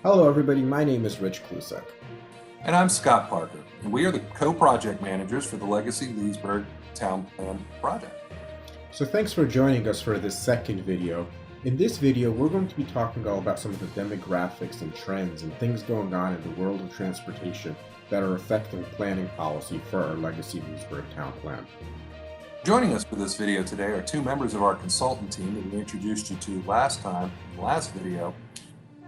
Hello everybody, my name is Rich Klusek. And I'm Scott Parker, and we are the co-project managers for the Legacy Leesburg Town Plan project. So thanks for joining us for this second video. In this video, we're going to be talking all about some of the demographics and trends and things going on in the world of transportation that are affecting planning policy for our Legacy Leesburg Town Plan. Joining us for this video today are two members of our consultant team that we introduced you to last time in the last video,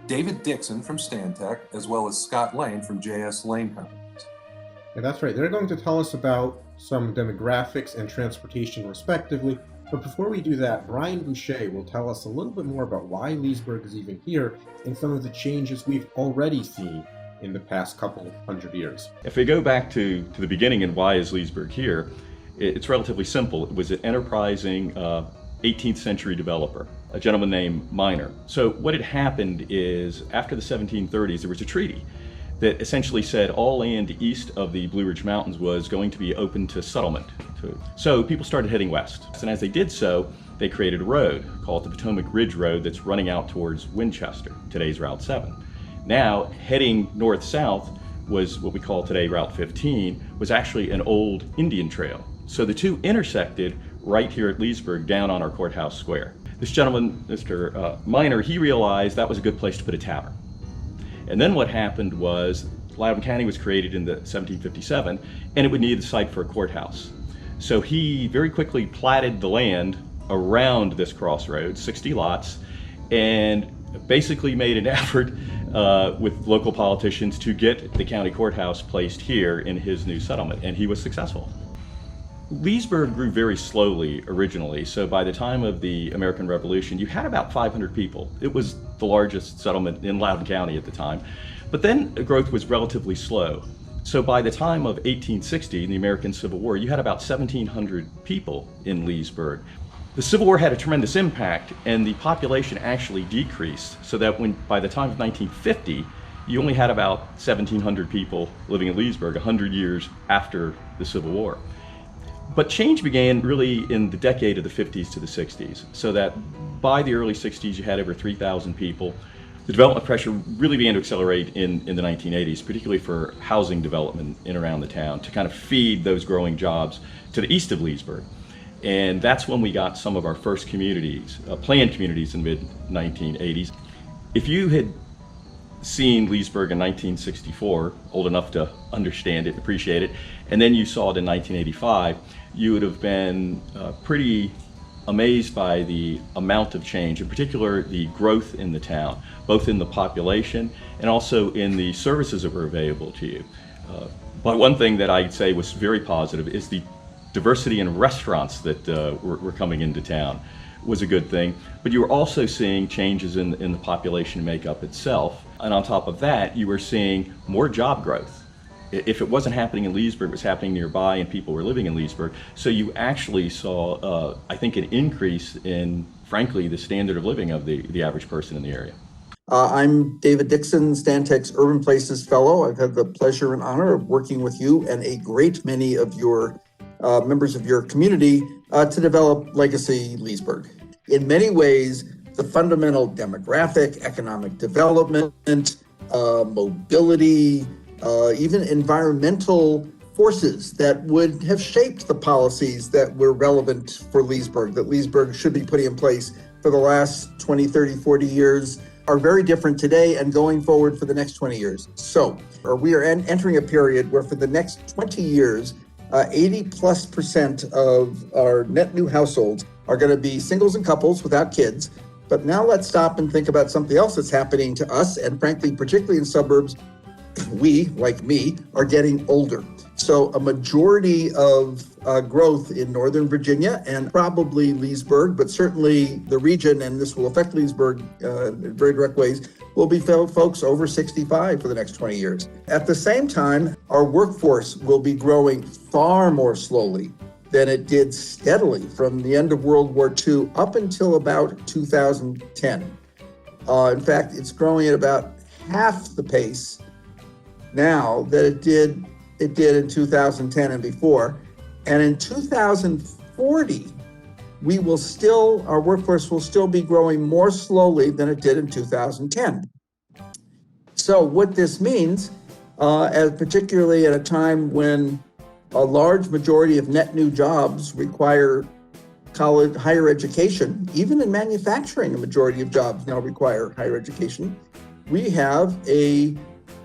David Dixon from Stantec, as well as Scott Lane from JS Lane Companies. And that's right, they're going to tell us about some demographics and transportation respectively, but before we do that, Brian Boucher will tell us a little bit more about why Leesburg is even here and some of the changes we've already seen in the past couple hundred years. If we go back to the beginning and why is Leesburg here, it's relatively simple. It was an enterprising 18th century developer, a gentleman named Miner. So what had happened is after the 1730s, there was a treaty that essentially said all land east of the Blue Ridge Mountains was going to be open to settlement. So people started heading west. And as they did so, they created a road called the Potomac Ridge Road that's running out towards Winchester, today's Route 7. Now, heading north-south was what we call today Route 15, was actually an old Indian trail. So the two intersected right here at Leesburg down on our courthouse square. This gentleman, Mr. Miner, he realized that was a good place to put a tavern. And then what happened was Loudoun County was created in 1757 and it would need a site for a courthouse. So he very quickly platted the land around this crossroads, 60 lots, and basically made an effort with local politicians to get the county courthouse placed here in his new settlement, and he was successful. Leesburg grew very slowly originally, so by the time of the American Revolution, you had about 500 people. It was the largest settlement in Loudoun County at the time, but then growth was relatively slow. So by the time of 1860, in the American Civil War, you had about 1,700 people in Leesburg. The Civil War had a tremendous impact, and the population actually decreased, so that by the time of 1950, you only had about 1,700 people living in Leesburg 100 years after the Civil War. But change began really in the decade of the 50s to the 60s, so that by the early 60s you had over 3,000 people. The development pressure really began to accelerate in the 1980s, particularly for housing development in around the town to kind of feed those growing jobs to the east of Leesburg. And that's when we got some of our first communities, planned communities in the mid-1980s. If you had seen Leesburg in 1964, old enough to understand it and appreciate it, and then you saw it in 1985, you would have been pretty amazed by the amount of change, in particular the growth in the town, both in the population and also in the services that were available to you. But one thing that I'd say was very positive is the diversity in restaurants that were coming into town was a good thing, but you were also seeing changes in the population makeup itself. And on top of that, you were seeing more job growth. If it wasn't happening in Leesburg, it was happening nearby and people were living in Leesburg. So you actually saw, I think, an increase in, frankly, the standard of living of the average person in the area. I'm David Dixon, Stantec's Urban Places Fellow. I've had the pleasure and honor of working with you and a great many of your members of your community to develop Legacy Leesburg. In many ways, the fundamental demographic, economic development, mobility, even environmental forces that would have shaped the policies that were relevant for Leesburg, that Leesburg should be putting in place for the last 20, 30, 40 years, are very different today and going forward for the next 20 years. So we are entering a period where for the next 20 years, 80+% of our net new households are going to be singles and couples without kids. But now let's stop and think about something else that's happening to us, and frankly, particularly in suburbs, we, like me, are getting older. So a majority of growth in Northern Virginia and probably Leesburg, but certainly the region, and this will affect Leesburg in very direct ways, will be folks over 65 for the next 20 years. At the same time, our workforce will be growing far more slowly than it did steadily from the end of World War II up until about 2010. In fact, it's growing at about half the pace now that it did in 2010 and before. And in 2040, our workforce will still be growing more slowly than it did in 2010. So what this means, as particularly at a time when a large majority of net new jobs require college, higher education, even in manufacturing, a majority of jobs now require higher education. We have a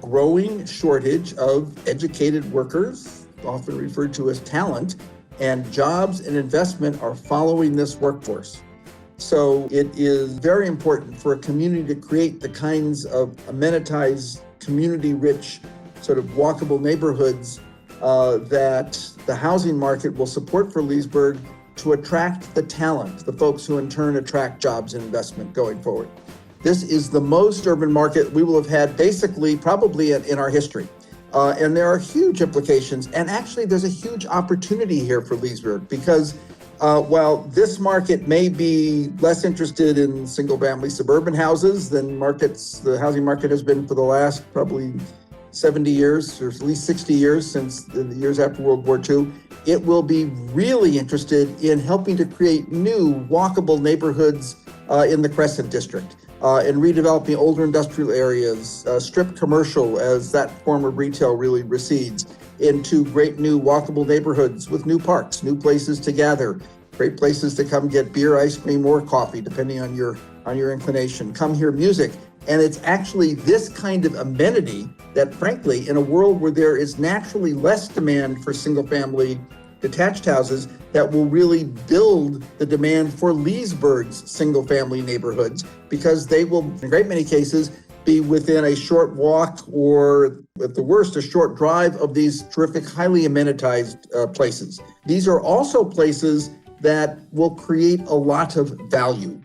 growing shortage of educated workers, often referred to as talent, and jobs and investment are following this workforce. So it is very important for a community to create the kinds of amenitized, community-rich, sort of walkable neighborhoods that the housing market will support for Leesburg to attract the talent, the folks who in turn attract jobs and investment going forward. This is the most urban market we will have had basically probably in our history. And there are huge implications. And actually, there's a huge opportunity here for Leesburg because while this market may be less interested in single-family suburban houses than the housing market has been for the last probably 70 years, or at least 60 years since the years after World War II, it will be really interested in helping to create new walkable neighborhoods in the Crescent District, and redeveloping older industrial areas, strip commercial as that form of retail really recedes, into great new walkable neighborhoods with new parks, new places to gather, great places to come get beer, ice cream, or coffee, depending on your inclination. Come hear music. And it's actually this kind of amenity that, frankly, in a world where there is naturally less demand for single-family detached houses, that will really build the demand for Leesburg's single-family neighborhoods, because they will, in a great many cases, be within a short walk or, at the worst, a short drive of these terrific, highly amenitized places. These are also places that will create a lot of value.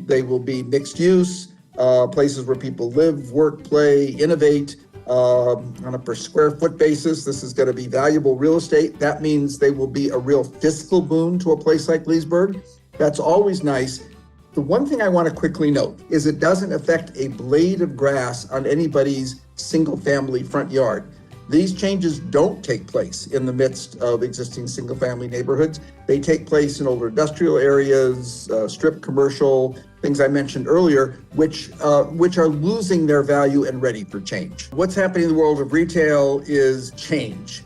They will be mixed use, places where people live, work, play, innovate on a per square foot basis. This is going to be valuable real estate. That means they will be a real fiscal boon to a place like Leesburg. That's always nice. The one thing I want to quickly note is it doesn't affect a blade of grass on anybody's single family front yard. These changes don't take place in the midst of existing single family neighborhoods. They take place in older industrial areas, strip commercial, things I mentioned earlier, which are losing their value and ready for change. What's happening in the world of retail is change.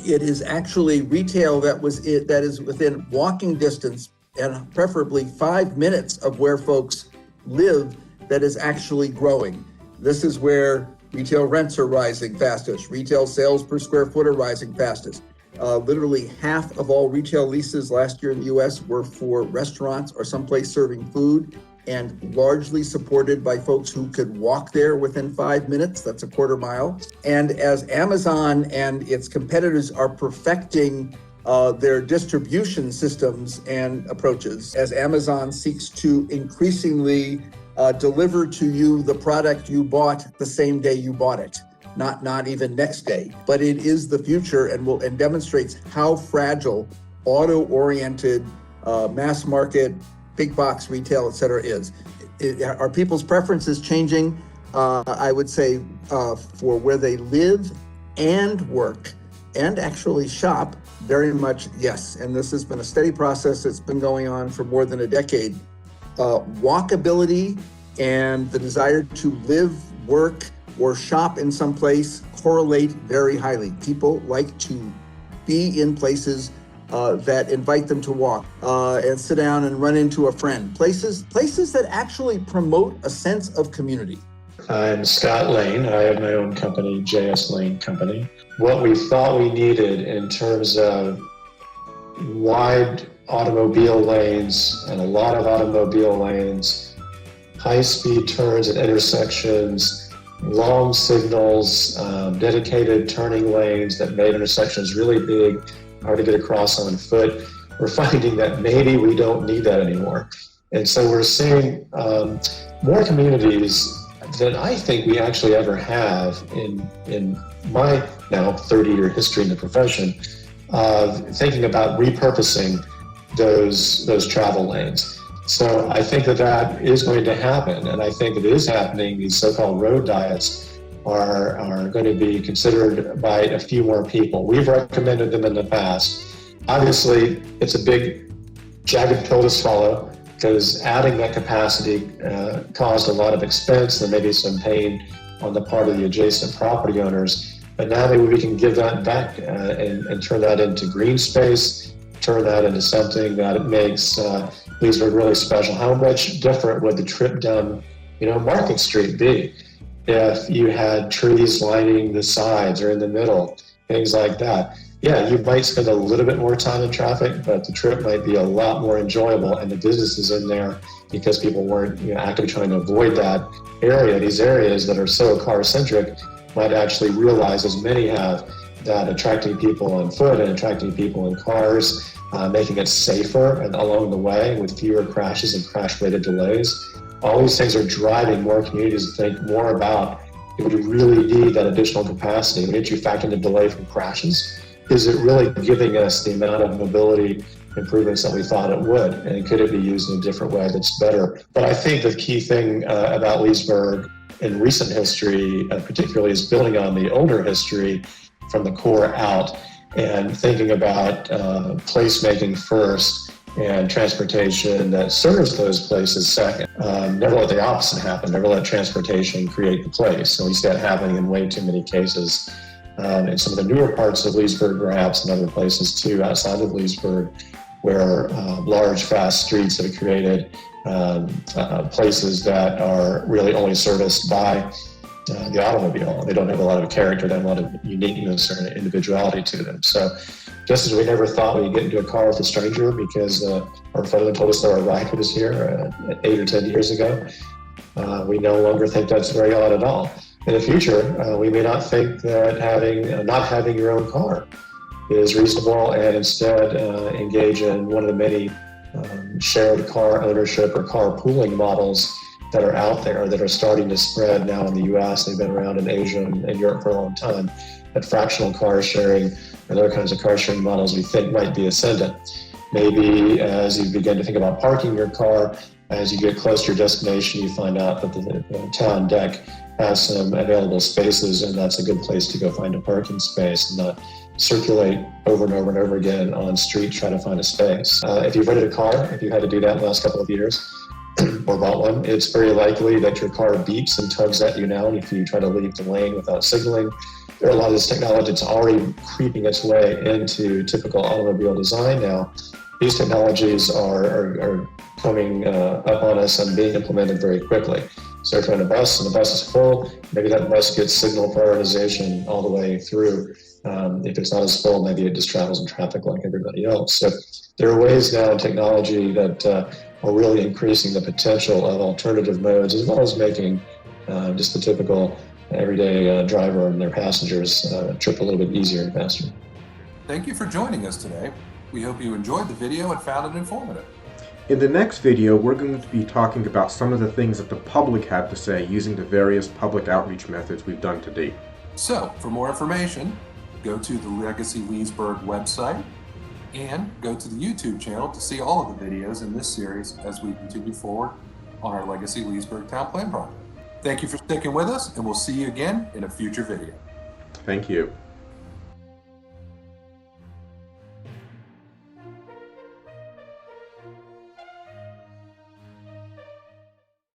It is actually retail that is within walking distance and preferably 5 minutes of where folks live that is actually growing. This is where retail rents are rising fastest. Retail sales per square foot are rising fastest. Literally half of all retail leases last year in the US were for restaurants or someplace serving food, and largely supported by folks who could walk there within 5 minutes. That's a quarter mile. And as Amazon and its competitors are perfecting their distribution systems and approaches, as Amazon seeks to increasingly deliver to you the product you bought the same day you bought it, not even next day. But it is the future and demonstrates how fragile auto-oriented mass market, big box retail, et cetera, is. Are people's preferences changing? I would say for where they live and work and actually shop, very much yes. And this has been a steady process that's been going on for more than a decade. Walkability and the desire to live, work, or shop in some place correlate very highly. People like to be in places that invite them to walk and sit down and run into a friend. Places that actually promote a sense of community. I'm Scott Lane. I have my own company, JS Lane Company. What we thought we needed in terms of wide automobile lanes and a lot of automobile lanes, high-speed turns at intersections, long signals, dedicated turning lanes that made intersections really big, hard to get across on foot. We're finding that maybe we don't need that anymore. And so we're seeing more communities than I think we actually ever have in my now 30-year history in the profession, thinking about repurposing those travel lanes. So I think that is going to happen, and I think it is happening. These so-called road diets are going to be considered by a few more people. We've recommended them in the past. Obviously, it's a big, jagged pill to swallow, because adding that capacity caused a lot of expense. There may be some pain on the part of the adjacent property owners. But now maybe we can give that back and turn that into green space, turn that into something that makes Leesburg really special. How much different would the trip down, Market Street be if you had trees lining the sides or in the middle, things like that? Yeah, you might spend a little bit more time in traffic, but the trip might be a lot more enjoyable, and the businesses in there, because people weren't actively trying to avoid that area, these areas that are so car-centric, might actually realize, as many have, that attracting people on foot and attracting people in cars, making it safer and along the way with fewer crashes and crash-related delays. All these things are driving more communities to think more about, if we really need that additional capacity, when you factor in the delay from crashes, is it really giving us the amount of mobility improvements that we thought it would? And could it be used in a different way that's better? But I think the key thing about Leesburg in recent history, particularly, is building on the older history from the core out and thinking about placemaking first and transportation that serves those places second. Never let the opposite happen. Never let transportation create the place. And we see that happening in way too many cases. In some of the newer parts of Leesburg, perhaps, and other places too, outside of Leesburg, where large, fast streets have created places that are really only serviced by the automobile. They don't have a lot of character, they have a lot of uniqueness or individuality to them. So just as we never thought we'd get into a car with a stranger because our father told us that our ride was here 8 or 10 years ago, we no longer think that's very odd at all. In the future, we may not think that not having your own car is reasonable, and instead engage in one of the many shared car ownership or car pooling models that are out there that are starting to spread now in the US. They've been around in Asia and Europe for a long time. But fractional car sharing and other kinds of car sharing models we think might be ascendant. Maybe as you begin to think about parking your car, as you get close to your destination, you find out that the town deck has some available spaces, and that's a good place to go find a parking space and not circulate over and over and over again on street trying to find a space. If you've rented a car, if you had to do that in the last couple of years, or bought one, it's very likely that your car beeps and tugs at you now if you try to leave the lane without signaling. There are a lot of this technology that's already creeping its way into typical automobile design now. These technologies are coming up on us and being implemented very quickly. So if you're on a bus and the bus is full, maybe that bus gets signal prioritization all the way through. If it's not as full, maybe it just travels in traffic like everybody else. So there are ways now in technology that are really increasing the potential of alternative modes, as well as making just the typical everyday driver and their passengers trip a little bit easier and faster. Thank you for joining us today. We hope you enjoyed the video and found it informative. In the next video, we're going to be talking about some of the things that the public have to say using the various public outreach methods we've done to date. So, for more information, go to the Legacy Leesburg website and go to the YouTube channel to see all of the videos in this series as we continue forward on our Legacy Leesburg Town Plan project. Thank you for sticking with us, and we'll see you again in a future video. Thank you.